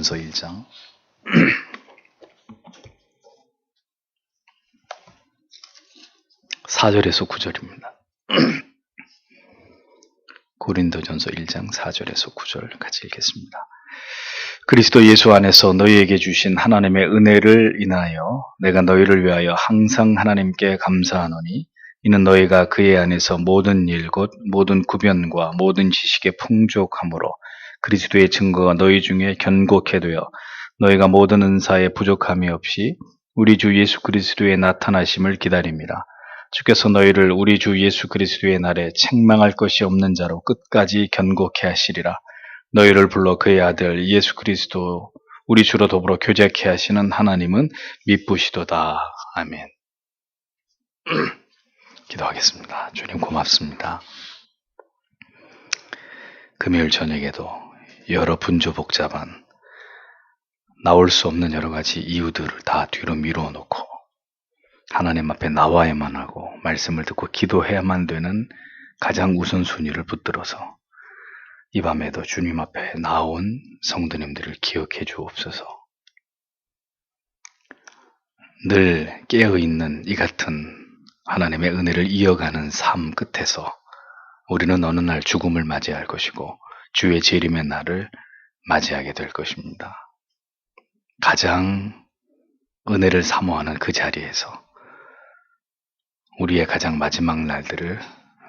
고린도전서 1장 4절에서 9절입니다. 고린도전서 1장 4절에서 9절 같이 읽겠습니다. 그리스도 예수 안에서 너희에게 주신 하나님의 은혜를 인하여 내가 너희를 위하여 항상 하나님께 감사하노니 이는 너희가 그의 안에서 모든 일 곧 모든 구변과 모든 지식의 풍족함으로 그리스도의 증거가 너희 중에 견고케 되어 너희가 모든 은사에 부족함이 없이 우리 주 예수 그리스도의 나타나심을 기다립니다. 주께서 너희를 우리 주 예수 그리스도의 날에 책망할 것이 없는 자로 끝까지 견고케 하시리라. 너희를 불러 그의 아들 예수 그리스도 우리 주로 더불어 교제케 하시는 하나님은 미쁘시도다. 아멘. 기도하겠습니다. 주님 고맙습니다. 금요일 저녁에도 여러 분주복잡한 나올 수 없는 여러 가지 이유들을 다 뒤로 미루어 놓고 하나님 앞에 나와야만 하고 말씀을 듣고 기도해야만 되는 가장 우선순위를 붙들어서 이 밤에도 주님 앞에 나온 성도님들을 기억해 주옵소서. 늘 깨어있는 이 같은 하나님의 은혜를 이어가는 삶 끝에서 우리는 어느 날 죽음을 맞이할 것이고 주의 재림의 날을 맞이하게 될 것입니다. 가장 은혜를 사모하는 그 자리에서 우리의 가장 마지막 날들을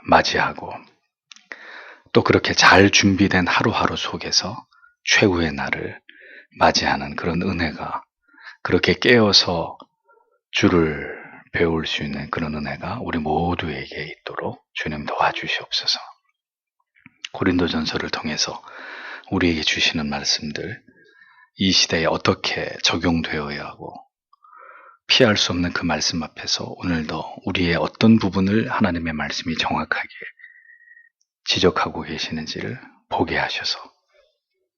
맞이하고 또 그렇게 잘 준비된 하루하루 속에서 최후의 날을 맞이하는 그런 은혜가 그렇게 깨어서 주를 배울 수 있는 그런 은혜가 우리 모두에게 있도록 주님 도와주시옵소서. 고린도전서를 통해서 우리에게 주시는 말씀들 이 시대에 어떻게 적용되어야 하고 피할 수 없는 그 말씀 앞에서 오늘도 우리의 어떤 부분을 하나님의 말씀이 정확하게 지적하고 계시는지를 보게 하셔서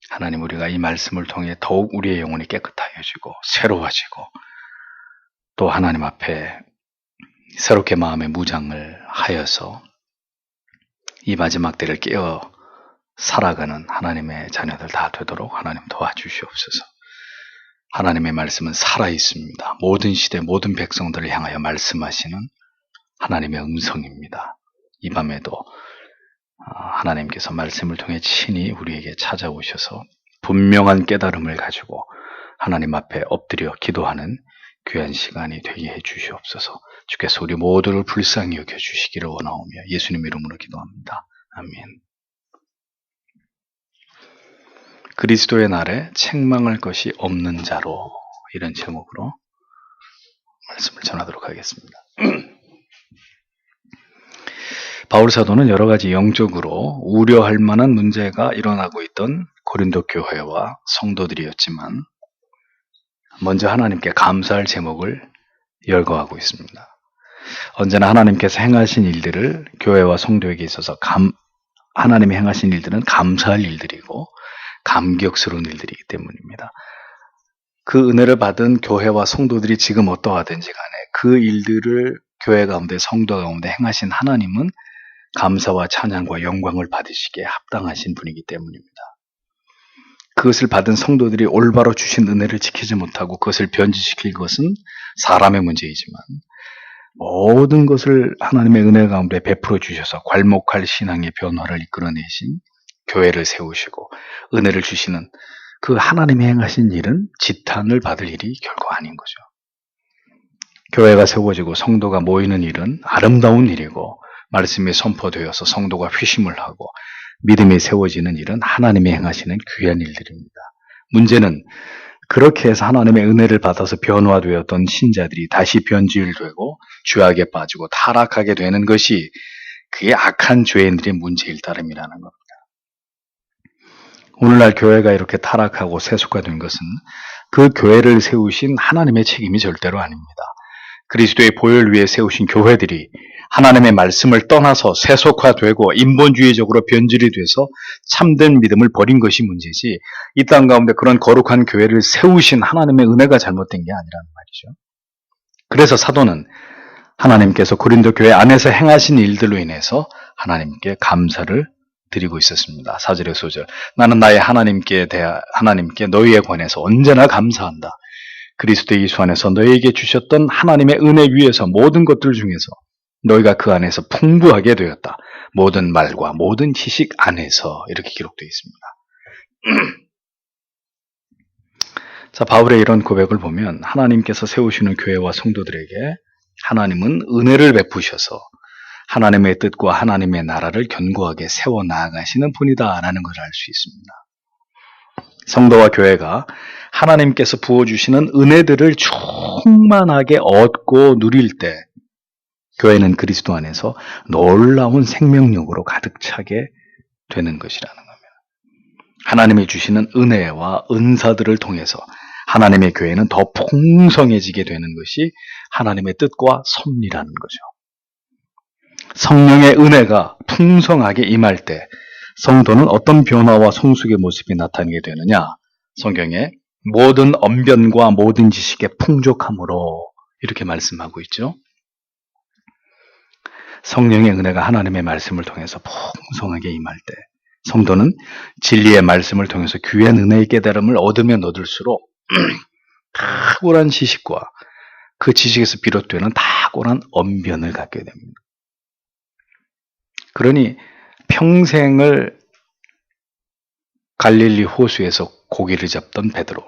하나님 우리가 이 말씀을 통해 더욱 우리의 영혼이 깨끗하여지고 새로워지고 또 하나님 앞에 새롭게 마음의 무장을 하여서 이 마지막 때를 깨어 살아가는 하나님의 자녀들 다 되도록 하나님 도와주시옵소서. 하나님의 말씀은 살아있습니다. 모든 시대 모든 백성들을 향하여 말씀하시는 하나님의 음성입니다. 이 밤에도 하나님께서 말씀을 통해 친히 우리에게 찾아오셔서 분명한 깨달음을 가지고 하나님 앞에 엎드려 기도하는 귀한 시간이 되게 해 주시옵소서. 주께서 우리 모두를 불쌍히 여겨주시기를 원하오며 예수님 이름으로 기도합니다. 아멘. 그리스도의 날에 책망할 것이 없는 자로 이런 제목으로 말씀을 전하도록 하겠습니다. 바울 사도는 여러 가지 영적으로 우려할 만한 문제가 일어나고 있던 고린도 교회와 성도들이었지만 먼저 하나님께 감사할 제목을 열거하고 있습니다. 언제나 하나님께서 행하신 일들을 교회와 성도에게 있어서 하나님이 행하신 일들은 감사할 일들이고 감격스러운 일들이기 때문입니다. 그 은혜를 받은 교회와 성도들이 지금 어떠하든지 간에 그 일들을 교회 가운데 성도 가운데 행하신 하나님은 감사와 찬양과 영광을 받으시기에 합당하신 분이기 때문입니다. 그것을 받은 성도들이 올바로 주신 은혜를 지키지 못하고 그것을 변질시킬 것은 사람의 문제이지만 모든 것을 하나님의 은혜 가운데 베풀어 주셔서 괄목할 신앙의 변화를 이끌어내신 교회를 세우시고 은혜를 주시는 그 하나님이 행하신 일은 지탄을 받을 일이 결코 아닌 거죠. 교회가 세워지고 성도가 모이는 일은 아름다운 일이고 말씀이 선포되어서 성도가 회심을 하고 믿음이 세워지는 일은 하나님이 행하시는 귀한 일들입니다. 문제는 그렇게 해서 하나님의 은혜를 받아서 변화되었던 신자들이 다시 변질되고 죄악에 빠지고 타락하게 되는 것이 그게 악한 죄인들의 문제일 따름이라는 겁니다. 오늘날 교회가 이렇게 타락하고 세속화된 것은 그 교회를 세우신 하나님의 책임이 절대로 아닙니다. 그리스도의 보혈 위에 세우신 교회들이 하나님의 말씀을 떠나서 세속화되고 인본주의적으로 변질이 돼서 참된 믿음을 버린 것이 문제지 이 땅 가운데 그런 거룩한 교회를 세우신 하나님의 은혜가 잘못된 게 아니라는 말이죠. 그래서 사도는 하나님께서 고린도 교회 안에서 행하신 일들로 인해서 하나님께 감사를 드리고 있었습니다. 4절의 소절. 나는 나의 하나님께 너희에 관해서 언제나 감사한다. 그리스도 예수 안에서 너희에게 주셨던 하나님의 은혜 위에서 모든 것들 중에서 너희가 그 안에서 풍부하게 되었다. 모든 말과 모든 지식 안에서 이렇게 기록되어 있습니다. 자, 바울의 이런 고백을 보면 하나님께서 세우시는 교회와 성도들에게 하나님은 은혜를 베푸셔서 하나님의 뜻과 하나님의 나라를 견고하게 세워 나아가시는 분이다라는 것을 알 수 있습니다. 성도와 교회가 하나님께서 부어주시는 은혜들을 충만하게 얻고 누릴 때 교회는 그리스도 안에서 놀라운 생명력으로 가득 차게 되는 것이라는 겁니다. 하나님이 주시는 은혜와 은사들을 통해서 하나님의 교회는 더 풍성해지게 되는 것이 하나님의 뜻과 섭리라는 거죠. 성령의 은혜가 풍성하게 임할 때 성도는 어떤 변화와 성숙의 모습이 나타나게 되느냐? 성경에 모든 언변과 모든 지식의 풍족함으로 이렇게 말씀하고 있죠. 성령의 은혜가 하나님의 말씀을 통해서 풍성하게 임할 때 성도는 진리의 말씀을 통해서 귀한 은혜의 깨달음을 얻으면 얻을수록 탁월한 지식과 그 지식에서 비롯되는 탁월한 언변을 갖게 됩니다. 그러니 평생을 갈릴리 호수에서 고기를 잡던 베드로,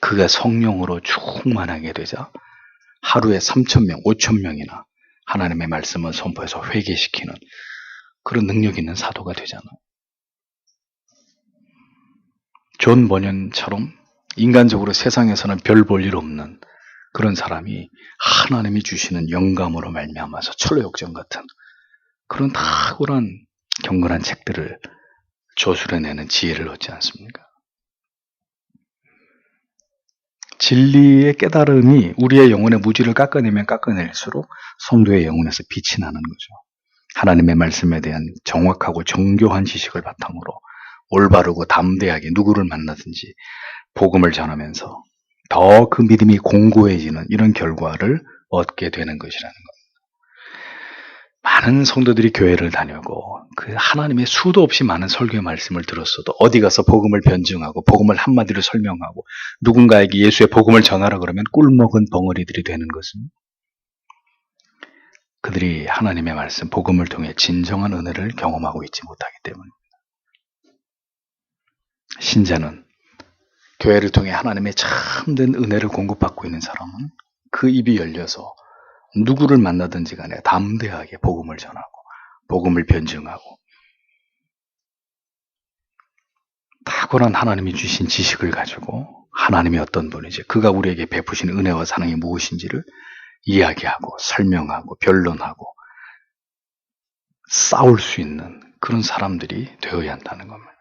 그가 성령으로 충만하게 되자 하루에 3,000명, 5,000명이나 하나님의 말씀을 선포해서 회개시키는 그런 능력 있는 사도가 되잖아요. 존 버년처럼 인간적으로 세상에서는 별 볼 일 없는 그런 사람이 하나님이 주시는 영감으로 말미암아서 철로역정 같은 그런 탁월한 경건한 책들을 조술해내는 지혜를 얻지 않습니까? 진리의 깨달음이 우리의 영혼의 무지를 깎아내면 깎아낼수록 성도의 영혼에서 빛이 나는 거죠. 하나님의 말씀에 대한 정확하고 정교한 지식을 바탕으로 올바르고 담대하게 누구를 만나든지 복음을 전하면서 더 그 믿음이 공고해지는 이런 결과를 얻게 되는 것이라는 겁니다. 많은 성도들이 교회를 다니고 그 하나님의 수도 없이 많은 설교의 말씀을 들었어도 어디 가서 복음을 변증하고 복음을 한마디로 설명하고 누군가에게 예수의 복음을 전하라 그러면 꿀먹은 벙어리들이 되는 것은 그들이 하나님의 말씀, 복음을 통해 진정한 은혜를 경험하고 있지 못하기 때문입니다. 신자는 교회를 통해 하나님의 참된 은혜를 공급받고 있는 사람은 그 입이 열려서 누구를 만나든지 간에 담대하게 복음을 전하고 복음을 변증하고 탁월한 하나님이 주신 지식을 가지고 하나님이 어떤 분인지 그가 우리에게 베푸신 은혜와 사랑이 무엇인지를 이야기하고 설명하고 변론하고 싸울 수 있는 그런 사람들이 되어야 한다는 겁니다.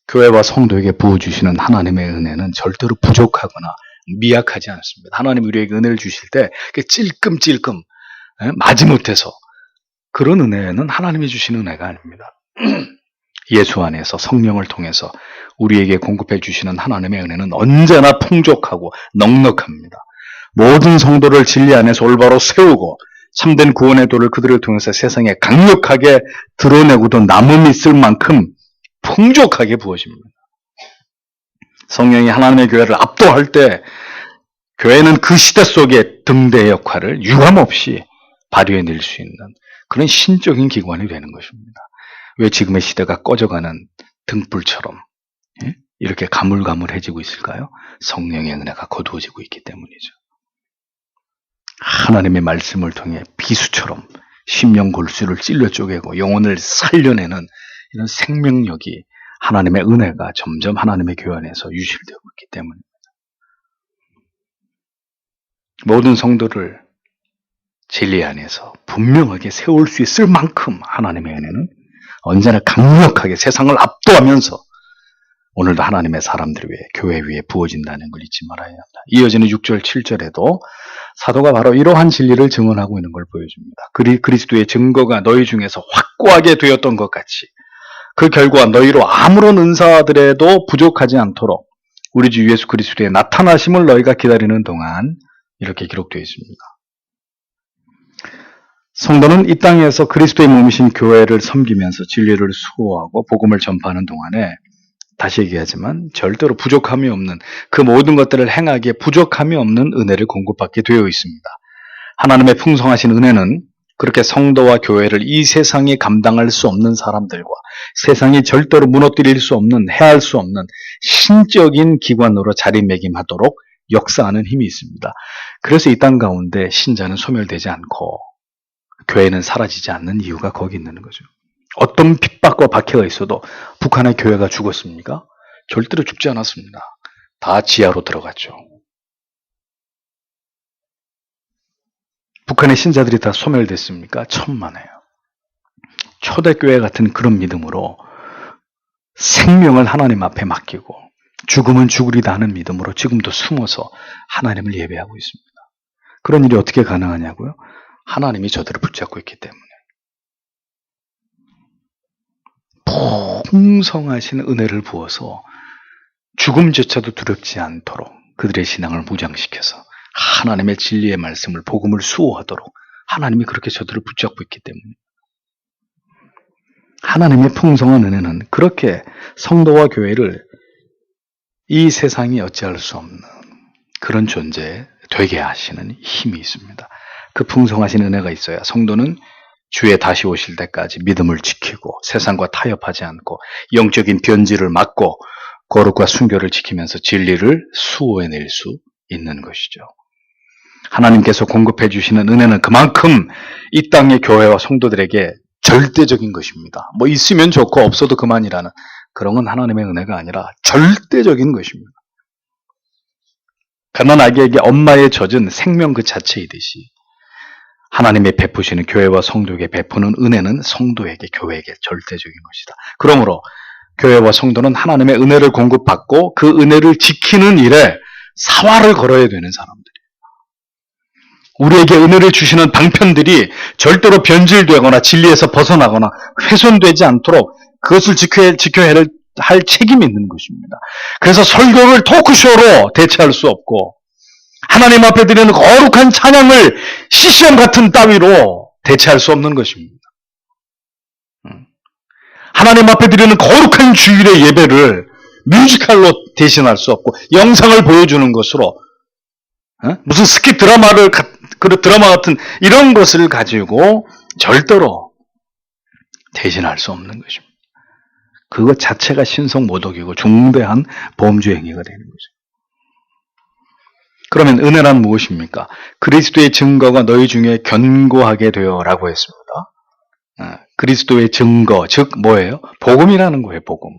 교회와 성도에게 부어주시는 하나님의 은혜는 절대로 부족하거나 미약하지 않습니다. 하나님 우리에게 은혜를 주실 때 찔끔찔끔 마지못해서 그런 은혜는 하나님이 주시는 은혜가 아닙니다. 예수 안에서 성령을 통해서 우리에게 공급해 주시는 하나님의 은혜는 언제나 풍족하고 넉넉합니다. 모든 성도를 진리 안에서 올바로 세우고 참된 구원의 도를 그들을 통해서 세상에 강력하게 드러내고도 남음이 있을 만큼 풍족하게 부어집니다. 성령이 하나님의 교회를 압도할 때 교회는 그 시대 속의 등대의 역할을 유감없이 발휘해낼 수 있는 그런 신적인 기관이 되는 것입니다. 왜 지금의 시대가 꺼져가는 등불처럼 이렇게 가물가물해지고 있을까요? 성령의 은혜가 거두어지고 있기 때문이죠. 하나님의 말씀을 통해 비수처럼 심령 골수를 찔러 쪼개고 영혼을 살려내는 이런 생명력이 하나님의 은혜가 점점 하나님의 교회 안에서 유실되고 있기 때문입니다. 모든 성도를 진리 안에서 분명하게 세울 수 있을 만큼 하나님의 은혜는 언제나 강력하게 세상을 압도하면서 오늘도 하나님의 사람들 위해 교회 위에 부어진다는 걸 잊지 말아야 합니다. 이어지는 6절 7절에도 사도가 바로 이러한 진리를 증언하고 있는 걸 보여줍니다. 그리스도의 증거가 너희 중에서 확고하게 되었던 것 같이 그 결과 너희로 아무런 은사들에도 부족하지 않도록 우리 주 예수 그리스도의 나타나심을 너희가 기다리는 동안 이렇게 기록되어 있습니다. 성도는 이 땅에서 그리스도의 몸이신 교회를 섬기면서 진리를 수호하고 복음을 전파하는 동안에 다시 얘기하지만 절대로 부족함이 없는 그 모든 것들을 행하기에 부족함이 없는 은혜를 공급받게 되어 있습니다. 하나님의 풍성하신 은혜는 그렇게 성도와 교회를 이 세상이 감당할 수 없는 사람들과 세상이 절대로 무너뜨릴 수 없는, 해할 수 없는 신적인 기관으로 자리매김하도록 역사하는 힘이 있습니다. 그래서 이 땅 가운데 신자는 소멸되지 않고 교회는 사라지지 않는 이유가 거기 있는 거죠. 어떤 핍박과 박해가 있어도 북한의 교회가 죽었습니까? 절대로 죽지 않았습니다. 다 지하로 들어갔죠. 북한의 신자들이 다 소멸됐습니까? 천만에요. 초대교회 같은 그런 믿음으로 생명을 하나님 앞에 맡기고 죽음은 죽으리다 하는 믿음으로 지금도 숨어서 하나님을 예배하고 있습니다. 그런 일이 어떻게 가능하냐고요? 하나님이 저들을 붙잡고 있기 때문에. 풍성하신 은혜를 부어서 죽음조차도 두렵지 않도록 그들의 신앙을 무장시켜서 하나님의 진리의 말씀을, 복음을 수호하도록 하나님이 그렇게 저들을 붙잡고 있기 때문에. 하나님의 풍성한 은혜는 그렇게 성도와 교회를 이 세상이 어찌할 수 없는 그런 존재 되게 하시는 힘이 있습니다. 그 풍성하신 은혜가 있어야 성도는 주의 다시 오실 때까지 믿음을 지키고 세상과 타협하지 않고 영적인 변질을 막고 거룩과 순결을 지키면서 진리를 수호해낼 수 있는 것이죠. 하나님께서 공급해 주시는 은혜는 그만큼 이 땅의 교회와 성도들에게 절대적인 것입니다. 뭐 있으면 좋고 없어도 그만이라는 그런 건 하나님의 은혜가 아니라 절대적인 것입니다. 가난 아기에게 엄마의 젖은 생명 그 자체이듯이 하나님의 베푸시는 교회와 성도에게 베푸는 은혜는 성도에게, 교회에게 절대적인 것이다. 그러므로 교회와 성도는 하나님의 은혜를 공급받고 그 은혜를 지키는 일에 사활을 걸어야 되는 사람들이에요. 우리에게 은혜를 주시는 방편들이 절대로 변질되거나 진리에서 벗어나거나 훼손되지 않도록 그것을 지켜야 할 책임이 있는 것입니다. 그래서 설교를 토크쇼로 대체할 수 없고 하나님 앞에 드리는 거룩한 찬양을 CCM 같은 따위로 대체할 수 없는 것입니다. 하나님 앞에 드리는 거룩한 주일의 예배를 뮤지컬로 대신할 수 없고 영상을 보여주는 것으로 무슨 스킵 드라마 같은 이런 것을 가지고 절대로 대신할 수 없는 것입니다. 그것 자체가 신성모독이고 중대한 범죄 행위가 되는 거죠. 그러면 은혜란 무엇입니까? 그리스도의 증거가 너희 중에 견고하게 되어라고 했습니다. 그리스도의 증거, 즉 뭐예요? 복음이라는 거예요. 복음.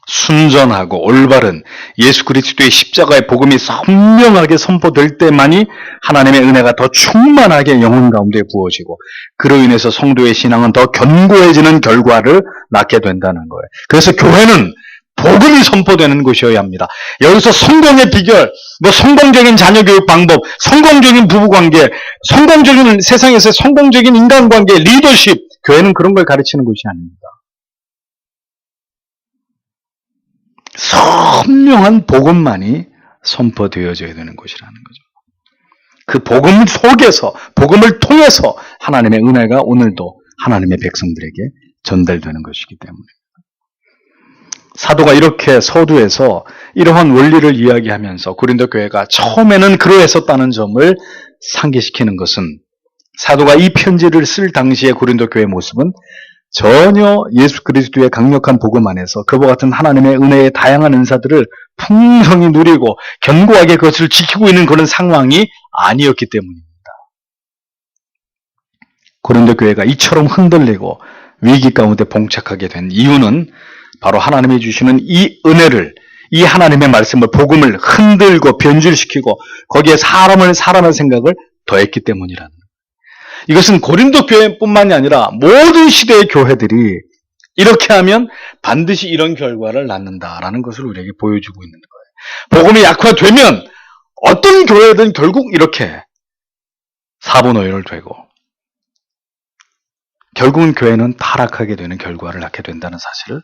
순전하고 올바른 예수 그리스도의 십자가의 복음이 선명하게 선포될 때만이 하나님의 은혜가 더 충만하게 영혼 가운데 부어지고 그로 인해서 성도의 신앙은 더 견고해지는 결과를 낳게 된다는 거예요. 그래서 교회는 복음이 선포되는 곳이어야 합니다. 여기서 성공의 비결, 성공적인 자녀교육 방법, 성공적인 부부관계, 성공적인 세상에서의 성공적인 인간관계, 리더십, 교회는 그런 걸 가르치는 곳이 아닙니다. 선명한 복음만이 선포되어져야 되는 곳이라는 거죠. 그 복음 속에서, 복음을 통해서 하나님의 은혜가 오늘도 하나님의 백성들에게 전달되는 것이기 때문에. 사도가 이렇게 서두에서 이러한 원리를 이야기하면서 고린도 교회가 처음에는 그러했었다는 점을 상기시키는 것은 사도가 이 편지를 쓸 당시의 고린도 교회의 모습은 전혀 예수 그리스도의 강력한 복음 안에서 그와 같은 하나님의 은혜의 다양한 은사들을 풍성히 누리고 견고하게 그것을 지키고 있는 그런 상황이 아니었기 때문입니다. 고린도 교회가 이처럼 흔들리고 위기 가운데 봉착하게 된 이유는 바로 하나님이 주시는 이 은혜를, 이 하나님의 말씀을, 복음을 흔들고 변질시키고 거기에 사람의 생각을 더했기 때문이라는 거예요. 이것은 고린도 교회뿐만이 아니라 모든 시대의 교회들이 이렇게 하면 반드시 이런 결과를 낳는다라는 것을 우리에게 보여주고 있는 거예요. 복음이 약화되면 어떤 교회든 결국 이렇게 사분오열을 되고 결국은 교회는 타락하게 되는 결과를 낳게 된다는 사실을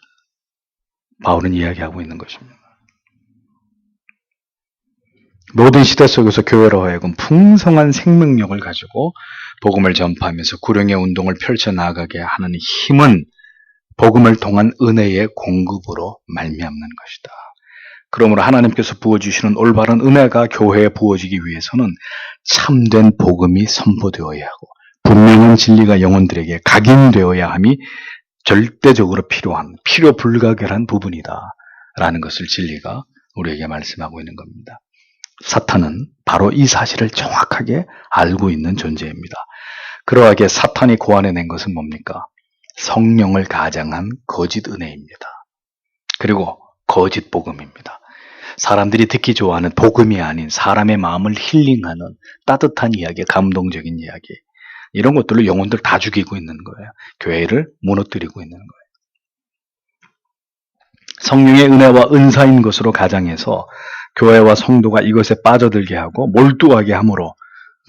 바울은 이야기하고 있는 것입니다. 모든 시대 속에서 교회로 하여금 풍성한 생명력을 가지고 복음을 전파하면서 구령의 운동을 펼쳐나가게 하는 힘은 복음을 통한 은혜의 공급으로 말미암는 것이다. 그러므로 하나님께서 부어주시는 올바른 은혜가 교회에 부어지기 위해서는 참된 복음이 선포되어야 하고 분명한 진리가 영혼들에게 각인되어야 함이 절대적으로 필요 불가결한 부분이다 라는 것을 진리가 우리에게 말씀하고 있는 겁니다. 사탄은 바로 이 사실을 정확하게 알고 있는 존재입니다. 그러하게 사탄이 고안해낸 것은 뭡니까? 성령을 가장한 거짓 은혜입니다. 그리고 거짓 복음입니다. 사람들이 듣기 좋아하는 복음이 아닌 사람의 마음을 힐링하는 따뜻한 이야기, 감동적인 이야기, 이런 것들로 영혼들 다 죽이고 있는 거예요. 교회를 무너뜨리고 있는 거예요. 성령의 은혜와 은사인 것으로 가장해서 교회와 성도가 이것에 빠져들게 하고 몰두하게 함으로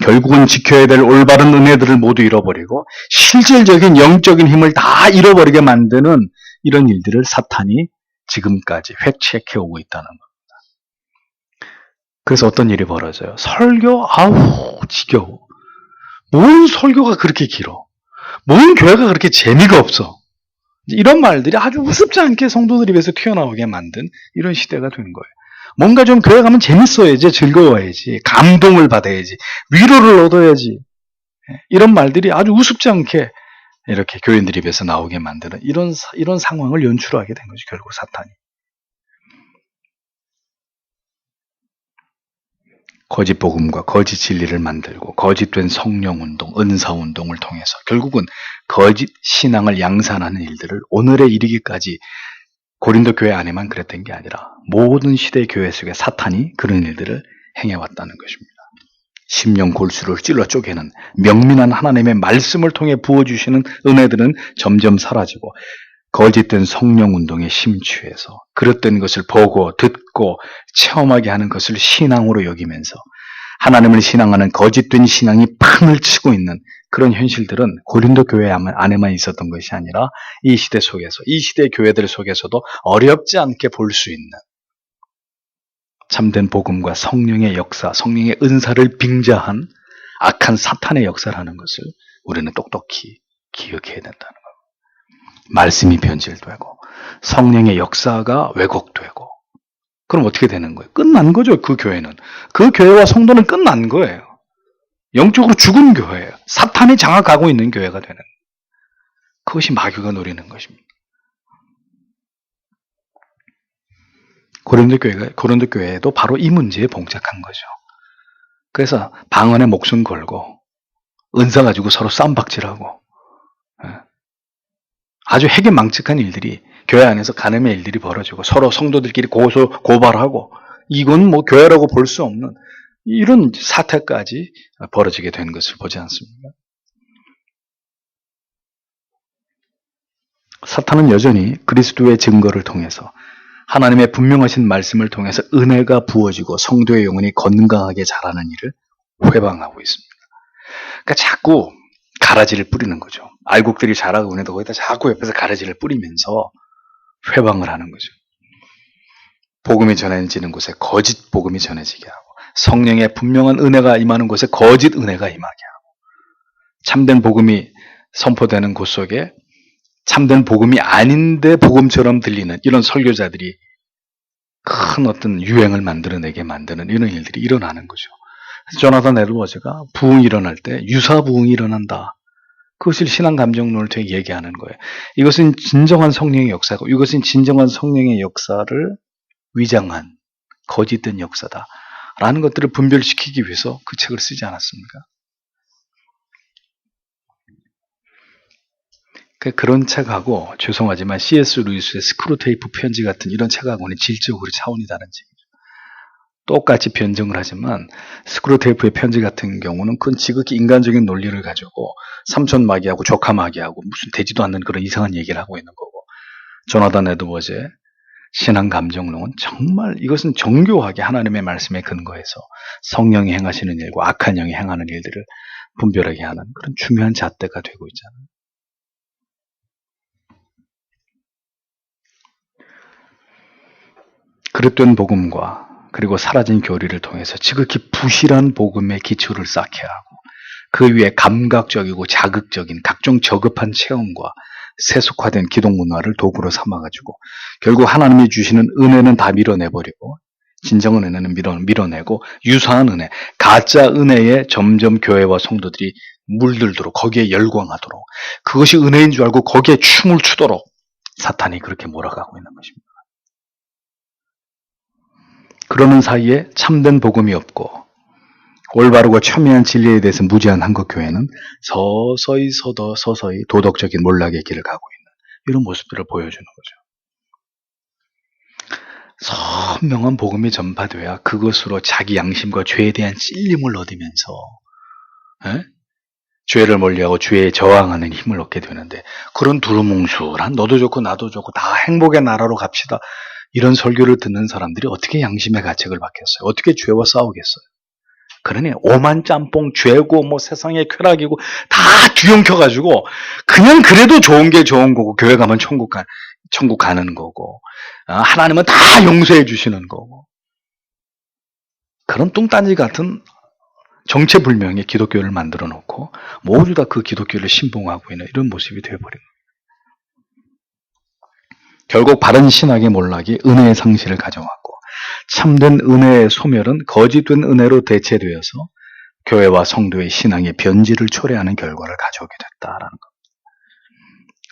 결국은 지켜야 될 올바른 은혜들을 모두 잃어버리고 실질적인 영적인 힘을 다 잃어버리게 만드는 이런 일들을 사탄이 지금까지 획책해오고 있다는 겁니다. 그래서 어떤 일이 벌어져요? 설교? 아우 지겨워. 뭔 설교가 그렇게 길어? 뭔 교회가 그렇게 재미가 없어? 이런 말들이 아주 우습지 않게 성도들 입에서 튀어나오게 만든 이런 시대가 된 거예요. 뭔가 좀 교회 가면 재밌어야지, 즐거워야지, 감동을 받아야지, 위로를 얻어야지. 이런 말들이 아주 우습지 않게 이렇게 교인들 입에서 나오게 만드는 이런 상황을 연출하게 된 거죠. 결국 사탄이. 거짓 복음과 거짓 진리를 만들고 거짓된 성령운동, 은사운동을 통해서 결국은 거짓 신앙을 양산하는 일들을 오늘에 이르기까지 고린도 교회 안에만 그랬던 게 아니라 모든 시대 교회 속에 사탄이 그런 일들을 행해왔다는 것입니다. 심령 골수를 찔러 쪼개는 명민한 하나님의 말씀을 통해 부어주시는 은혜들은 점점 사라지고 거짓된 성령운동에 심취해서 그릇된 것을 보고 듣고 체험하게 하는 것을 신앙으로 여기면서 하나님을 신앙하는 거짓된 신앙이 판을 치고 있는 그런 현실들은 고린도 교회 안에만 있었던 것이 아니라 이 시대 속에서, 이 시대 교회들 속에서도 어렵지 않게 볼 수 있는 참된 복음과 성령의 역사, 성령의 은사를 빙자한 악한 사탄의 역사라는 것을 우리는 똑똑히 기억해야 된다는 겁니다. 말씀이 변질되고 성령의 역사가 왜곡되고 그럼 어떻게 되는 거예요? 끝난 거죠. 그 교회는. 그 교회와 성도는 끝난 거예요. 영적으로 죽은 교회예요. 사탄이 장악하고 있는 교회가 되는 거예요. 그것이 마귀가 노리는 것입니다. 고린도 교회도 바로 이 문제에 봉착한 거죠. 그래서 방언에 목숨 걸고 은사 가지고 서로 쌈박질하고 아주 해괴망측한 일들이 교회 안에서 간음의 일들이 벌어지고 서로 성도들끼리 고발하고 이건 뭐 교회라고 볼 수 없는 이런 사태까지 벌어지게 된 것을 보지 않습니까? 사탄은 여전히 그리스도의 증거를 통해서 하나님의 분명하신 말씀을 통해서 은혜가 부어지고 성도의 영혼이 건강하게 자라는 일을 회방하고 있습니다. 그러니까 자꾸 가라지를 뿌리는 거죠. 알곡들이 자라고 은혜도 거기다 자꾸 옆에서 가라지를 뿌리면서 회방을 하는 거죠. 복음이 전해지는 곳에 거짓 복음이 전해지게 하고 성령의 분명한 은혜가 임하는 곳에 거짓 은혜가 임하게 하고 참된 복음이 선포되는 곳 속에 참된 복음이 아닌데 복음처럼 들리는 이런 설교자들이 큰 어떤 유행을 만들어내게 만드는 이런 일들이 일어나는 거죠. 조나단 에드워즈가 부흥이 일어날 때 유사부흥이 일어난다. 그것을 신앙감정론을 통해 얘기하는 거예요. 이것은 진정한 성령의 역사고 이것은 진정한 성령의 역사를 위장한 거짓된 역사다. 라는 것들을 분별시키기 위해서 그 책을 쓰지 않았습니까? 그런 책하고 죄송하지만 C.S. 루이스의 스크루테이프 편지 같은 이런 책하고는 질적으로 차원이 다른 책이죠. 똑같이 변증을 하지만 스크루테이프의 편지 같은 경우는 그건 지극히 인간적인 논리를 가지고 삼촌 마귀하고 조카 마귀하고 무슨 되지도 않는 그런 이상한 얘기를 하고 있는 거고 조나단 에드워즈의 신앙 감정론은 정말 이것은 정교하게 하나님의 말씀에 근거해서 성령이 행하시는 일과 악한 영이 행하는 일들을 분별하게 하는 그런 중요한 잣대가 되고 있잖아요. 그릇된 복음과 그리고 사라진 교리를 통해서 지극히 부실한 복음의 기초를 쌓게 하고 그 위에 감각적이고 자극적인 각종 저급한 체험과 세속화된 기독 문화를 도구로 삼아가지고 결국 하나님이 주시는 은혜는 다 밀어내버리고 진정한 은혜는 밀어내고 유사한 은혜, 가짜 은혜에 점점 교회와 성도들이 물들도록 거기에 열광하도록 그것이 은혜인 줄 알고 거기에 춤을 추도록 사탄이 그렇게 몰아가고 있는 것입니다. 그러는 사이에 참된 복음이 없고 올바르고 첨예한 진리에 대해서 무지한 한국교회는 서서히 도덕적인 몰락의 길을 가고 있는 이런 모습들을 보여주는 거죠. 선명한 복음이 전파돼야 그것으로 자기 양심과 죄에 대한 찔림을 얻으면서 죄를 멀리하고 죄에 저항하는 힘을 얻게 되는데 그런 두루뭉술한 너도 좋고 나도 좋고 다 행복의 나라로 갑시다. 이런 설교를 듣는 사람들이 어떻게 양심의 가책을 받겠어요? 어떻게 죄와 싸우겠어요? 그러니 오만 짬뽕 죄고 뭐 세상의 쾌락이고 다 뒤엉켜가지고 그냥 그래도 좋은 게 좋은 거고 교회 가면 천국 가는 거고 하나님은 다 용서해 주시는 거고 그런 뚱딴지 같은 정체불명의 기독교를 만들어 놓고 모두 다 그 기독교를 신봉하고 있는 이런 모습이 되어버린 거예요. 결국 바른 신학의 몰락이 은혜의 상실을 가져왔고 참된 은혜의 소멸은 거짓된 은혜로 대체되어서 교회와 성도의 신앙의 변질을 초래하는 결과를 가져오게 됐다라는 것.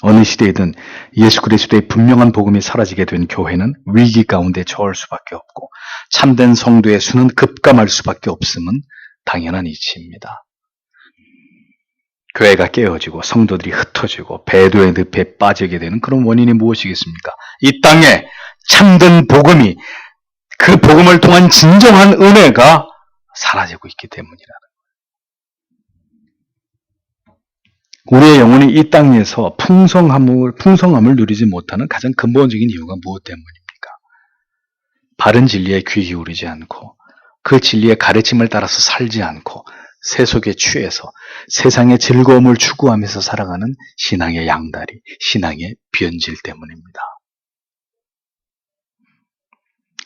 어느 시대이든 예수 그리스도의 분명한 복음이 사라지게 된 교회는 위기 가운데 처할 수밖에 없고 참된 성도의 수는 급감할 수밖에 없음은 당연한 이치입니다. 교회가 깨어지고 성도들이 흩어지고 배도의 늪에 빠지게 되는 그런 원인이 무엇이겠습니까? 이 땅에 참된 복음이 그 복음을 통한 진정한 은혜가 사라지고 있기 때문이라는 거예요. 우리의 영혼이 이 땅에서 풍성함을 누리지 못하는 가장 근본적인 이유가 무엇 때문입니까? 바른 진리에 귀 기울이지 않고 그 진리의 가르침을 따라서 살지 않고 세속에 취해서 세상의 즐거움을 추구하면서 살아가는 신앙의 양다리, 신앙의 변질 때문입니다.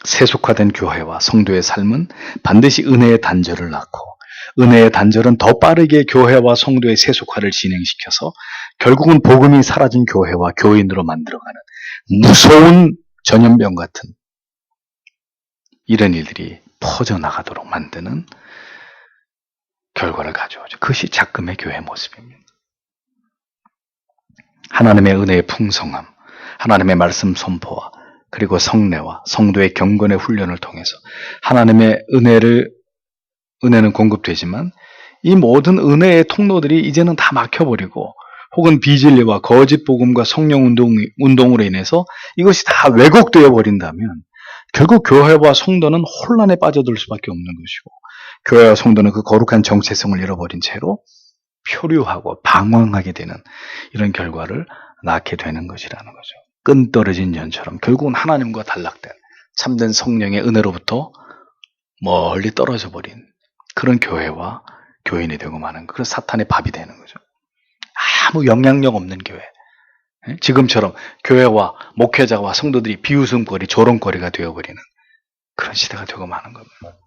세속화된 교회와 성도의 삶은 반드시 은혜의 단절을 낳고 은혜의 단절은 더 빠르게 교회와 성도의 세속화를 진행시켜서 결국은 복음이 사라진 교회와 교인으로 만들어가는 무서운 전염병 같은 이런 일들이 퍼져나가도록 만드는 결과를 가져오죠. 그것이 작금의 교회 모습입니다. 하나님의 은혜의 풍성함, 하나님의 말씀 선포와 그리고 성례와 성도의 경건의 훈련을 통해서 하나님의 은혜는 공급되지만 이 모든 은혜의 통로들이 이제는 다 막혀버리고 혹은 비진리와 거짓 복음과 성령 운동으로 인해서 이것이 다 왜곡되어 버린다면 결국 교회와 성도는 혼란에 빠져들 수밖에 없는 것이고 교회와 성도는 그 거룩한 정체성을 잃어버린 채로 표류하고 방황하게 되는 이런 결과를 낳게 되는 것이라는 거죠. 끈 떨어진 연처럼 결국은 하나님과 단락된 참된 성령의 은혜로부터 멀리 떨어져 버린 그런 교회와 교인이 되고 마는 그런 사탄의 밥이 되는 거죠. 아무 영향력 없는 교회. 지금처럼 교회와 목회자와 성도들이 비웃음거리, 조롱거리가 되어버리는 그런 시대가 되고 마는 겁니다.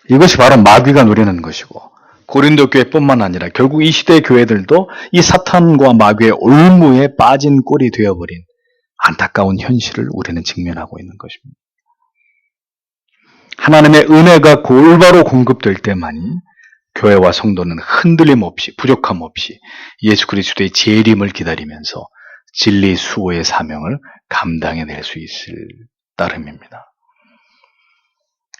이것이 바로 마귀가 노리는 것이고 고린도 교회뿐만 아니라 결국 이 시대의 교회들도 이 사탄과 마귀의 올무에 빠진 꼴이 되어버린 안타까운 현실을 우리는 직면하고 있는 것입니다. 하나님의 은혜가 골고루 공급될 때만이 교회와 성도는 흔들림 없이 부족함 없이 예수 그리스도의 재림을 기다리면서 진리 수호의 사명을 감당해낼 수 있을 따름입니다.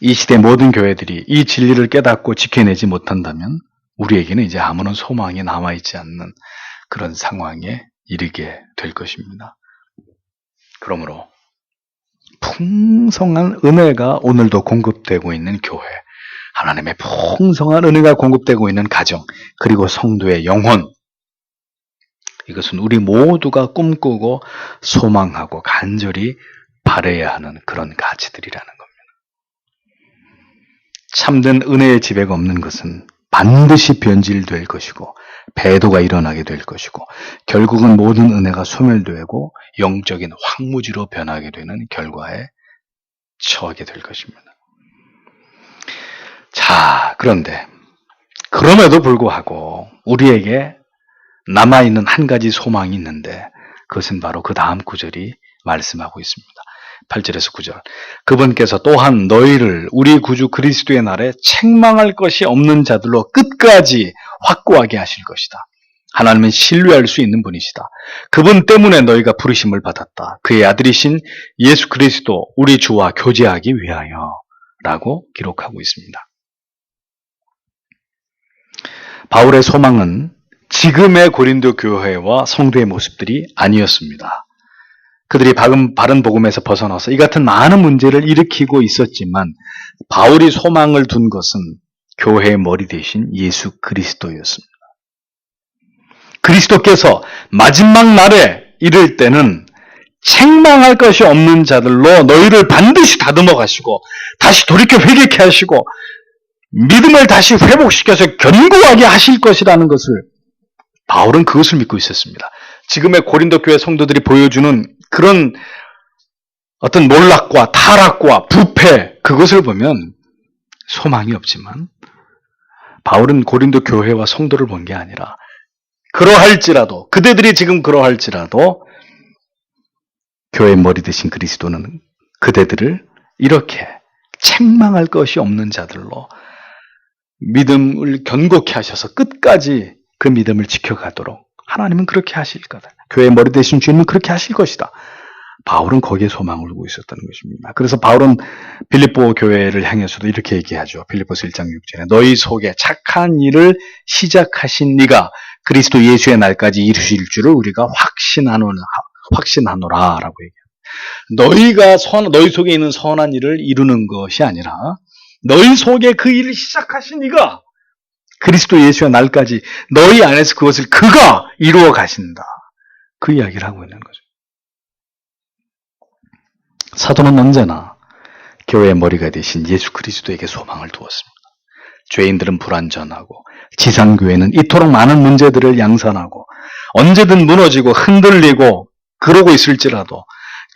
이 시대 모든 교회들이 이 진리를 깨닫고 지켜내지 못한다면 우리에게는 이제 아무런 소망이 남아있지 않는 그런 상황에 이르게 될 것입니다. 그러므로 풍성한 은혜가 오늘도 공급되고 있는 교회, 하나님의 풍성한 은혜가 공급되고 있는 가정, 그리고 성도의 영혼, 이것은 우리 모두가 꿈꾸고 소망하고 간절히 바라야 하는 그런 가치들이라는 겁니다. 참된 은혜의 지배가 없는 것은 반드시 변질될 것이고 배도가 일어나게 될 것이고 결국은 모든 은혜가 소멸되고 영적인 황무지로 변하게 되는 결과에 처하게 될 것입니다. 자, 그런데 그럼에도 불구하고 우리에게 남아있는 한 가지 소망이 있는데 그것은 바로 그 다음 구절이 말씀하고 있습니다. 8절에서 9절. 그분께서 또한 너희를 우리 구주 그리스도의 날에 책망할 것이 없는 자들로 끝까지 확고하게 하실 것이다. 하나님은 신뢰할 수 있는 분이시다. 그분 때문에 너희가 부르심을 받았다. 그의 아들이신 예수 그리스도 우리 주와 교제하기 위하여 라고 기록하고 있습니다. 바울의 소망은 지금의 고린도 교회와 성도의 모습들이 아니었습니다. 그들이 바른 복음에서 벗어나서 이 같은 많은 문제를 일으키고 있었지만 바울이 소망을 둔 것은 교회의 머리 대신 예수 그리스도였습니다. 그리스도께서 마지막 날에 이를 때는 책망할 것이 없는 자들로 너희를 반드시 다듬어 가시고 다시 돌이켜 회개케 하시고 믿음을 다시 회복시켜서 견고하게 하실 것이라는 것을 바울은 그것을 믿고 있었습니다. 지금의 고린도 교회 성도들이 보여주는 그런 어떤 몰락과 타락과 부패 그것을 보면 소망이 없지만 바울은 고린도 교회와 성도를 본 게 아니라 그러할지라도 그대들이 지금 그러할지라도 교회의 머리 대신 그리스도는 그대들을 이렇게 책망할 것이 없는 자들로 믿음을 견고케 하셔서 끝까지 그 믿음을 지켜가도록 하나님은 그렇게 하실 거다. 교회의 머리 대신 주님은 그렇게 하실 것이다. 바울은 거기에 소망을 두고 있었다는 것입니다. 그래서 바울은 빌립보 교회를 향해서도 이렇게 얘기하죠. 빌립보서 1장 6절에 너희 속에 착한 일을 시작하신 네가 그리스도 예수의 날까지 이루실 줄을 우리가 확신하노라라고 얘기해요. 너희 속에 있는 선한 일을 이루는 것이 아니라 너희 속에 그 일을 시작하신 네가 그리스도 예수의 날까지 너희 안에서 그것을 그가 이루어 가신다. 그 이야기를 하고 있는 거죠. 사도는 언제나 교회의 머리가 되신 예수 그리스도에게 소망을 두었습니다. 죄인들은 불완전하고 지상교회는 이토록 많은 문제들을 양산하고 언제든 무너지고 흔들리고 그러고 있을지라도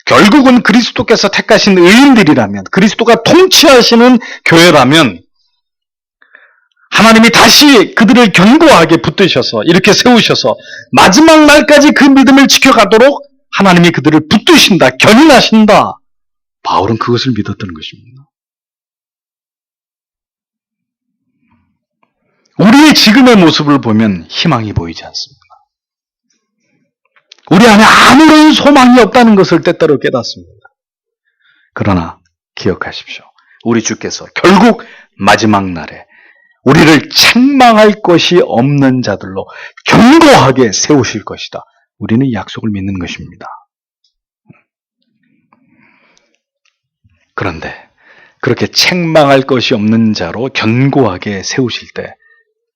결국은 그리스도께서 택하신 의인들이라면 그리스도가 통치하시는 교회라면 하나님이 다시 그들을 견고하게 붙드셔서 이렇게 세우셔서 마지막 날까지 그 믿음을 지켜가도록 하나님이 그들을 붙드신다, 견인하신다. 바울은 그것을 믿었던 것입니다. 우리의 지금의 모습을 보면 희망이 보이지 않습니다. 우리 안에 아무런 소망이 없다는 것을 때때로 깨닫습니다. 그러나 기억하십시오. 우리 주께서 결국 마지막 날에 우리를 책망할 것이 없는 자들로 견고하게 세우실 것이다. 우리는 이 약속을 믿는 것입니다. 그런데 그렇게 책망할 것이 없는 자로 견고하게 세우실 때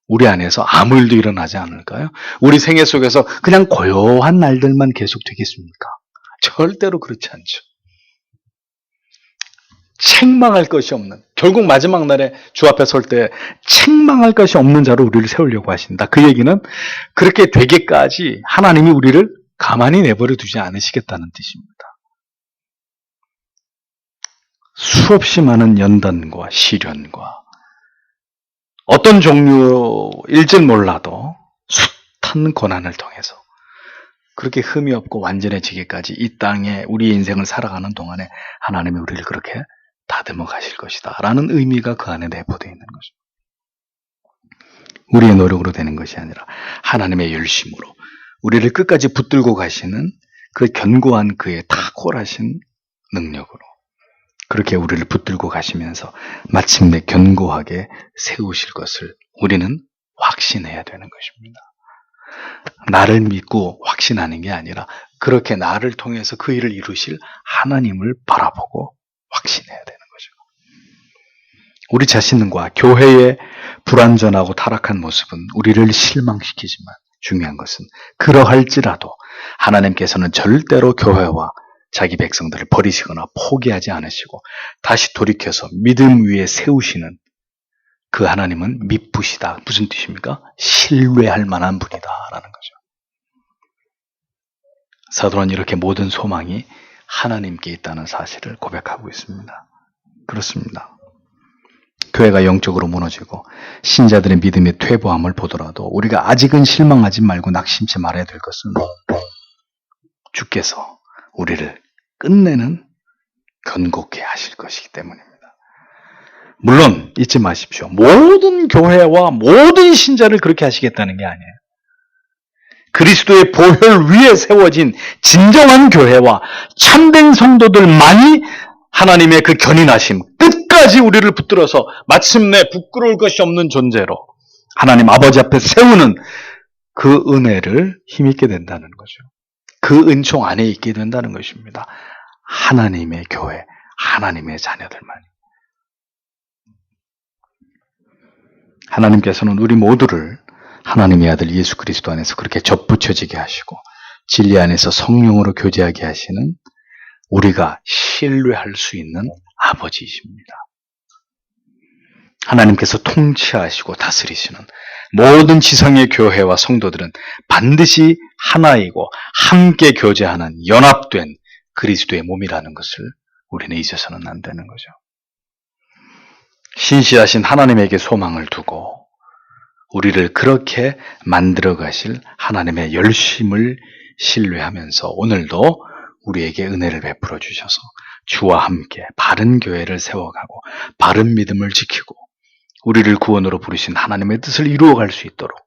우리 안에서 아무 일도 일어나지 않을까요? 우리 생애 속에서 그냥 고요한 날들만 계속 되겠습니까? 절대로 그렇지 않죠. 책망할 것이 없는, 결국 마지막 날에 주 앞에 설 때 책망할 것이 없는 자로 우리를 세우려고 하신다. 그 얘기는 그렇게 되기까지 하나님이 우리를 가만히 내버려 두지 않으시겠다는 뜻입니다. 수없이 많은 연단과 시련과 어떤 종류일진 몰라도 숱한 고난을 통해서 그렇게 흠이 없고 완전해지기까지 이 땅에 우리의 인생을 살아가는 동안에 하나님이 우리를 그렇게 다듬어 가실 것이다 라는 의미가 그 안에 내포되어 있는 것입니다. 우리의 노력으로 되는 것이 아니라 하나님의 열심으로 우리를 끝까지 붙들고 가시는 그 견고한 그의 탁월하신 능력으로 그렇게 우리를 붙들고 가시면서 마침내 견고하게 세우실 것을 우리는 확신해야 되는 것입니다. 나를 믿고 확신하는 게 아니라 그렇게 나를 통해서 그 일을 이루실 하나님을 바라보고 확신해야 되는 거죠. 우리 자신과 교회의 불완전하고 타락한 모습은 우리를 실망시키지만 중요한 것은 그러할지라도 하나님께서는 절대로 교회와 자기 백성들을 버리시거나 포기하지 않으시고 다시 돌이켜서 믿음 위에 세우시는 그 하나님은 미쁘시다. 무슨 뜻입니까? 신뢰할 만한 분이다라는 거죠. 사도는 이렇게 모든 소망이 하나님께 있다는 사실을 고백하고 있습니다. 그렇습니다. 교회가 영적으로 무너지고 신자들의 믿음의 퇴보함을 보더라도 우리가 아직은 실망하지 말고 낙심치 말아야 될 것은 주께서 우리를 끝내는 견고케 하실 것이기 때문입니다. 물론 잊지 마십시오. 모든 교회와 모든 신자를 그렇게 하시겠다는 게 아니에요. 그리스도의 보혈 위에 세워진 진정한 교회와 참된 성도들만이 하나님의 그 견인하심, 끝까지 우리를 붙들어서 마침내 부끄러울 것이 없는 존재로 하나님 아버지 앞에 세우는 그 은혜를 힘있게 된다는 거죠. 그 은총 안에 있게 된다는 것입니다. 하나님의 교회, 하나님의 자녀들만이. 하나님께서는 우리 모두를 하나님의 아들 예수 그리스도 안에서 그렇게 접붙여지게 하시고 진리 안에서 성령으로 교제하게 하시는 우리가 신뢰할 수 있는 아버지이십니다. 하나님께서 통치하시고 다스리시는 모든 지상의 교회와 성도들은 반드시 하나이고 함께 교제하는 연합된 그리스도의 몸이라는 것을 우리는 잊어서는 안 되는 거죠. 신실하신 하나님에게 소망을 두고 우리를 그렇게 만들어 가실 하나님의 열심을 신뢰하면서 오늘도 우리에게 은혜를 베풀어 주셔서 주와 함께 바른 교회를 세워가고 바른 믿음을 지키고 우리를 구원으로 부르신 하나님의 뜻을 이루어갈 수 있도록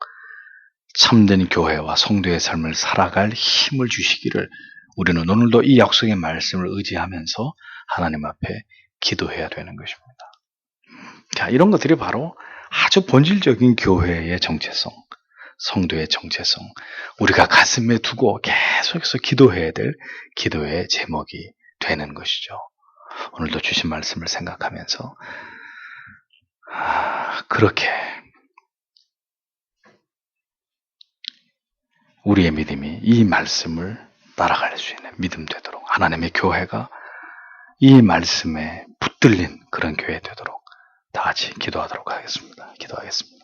참된 교회와 성도의 삶을 살아갈 힘을 주시기를 우리는 오늘도 이 약속의 말씀을 의지하면서 하나님 앞에 기도해야 되는 것입니다. 자, 이런 것들이 바로 아주 본질적인 교회의 정체성, 성도의 정체성, 우리가 가슴에 두고 계속해서 기도해야 될 기도의 제목이 되는 것이죠. 오늘도 주신 말씀을 생각하면서 그렇게 우리의 믿음이 이 말씀을 따라갈 수 있는 믿음 되도록 하나님의 교회가 이 말씀에 붙들린 그런 교회 되도록 다 같이 기도하도록 하겠습니다. 기도하겠습니다.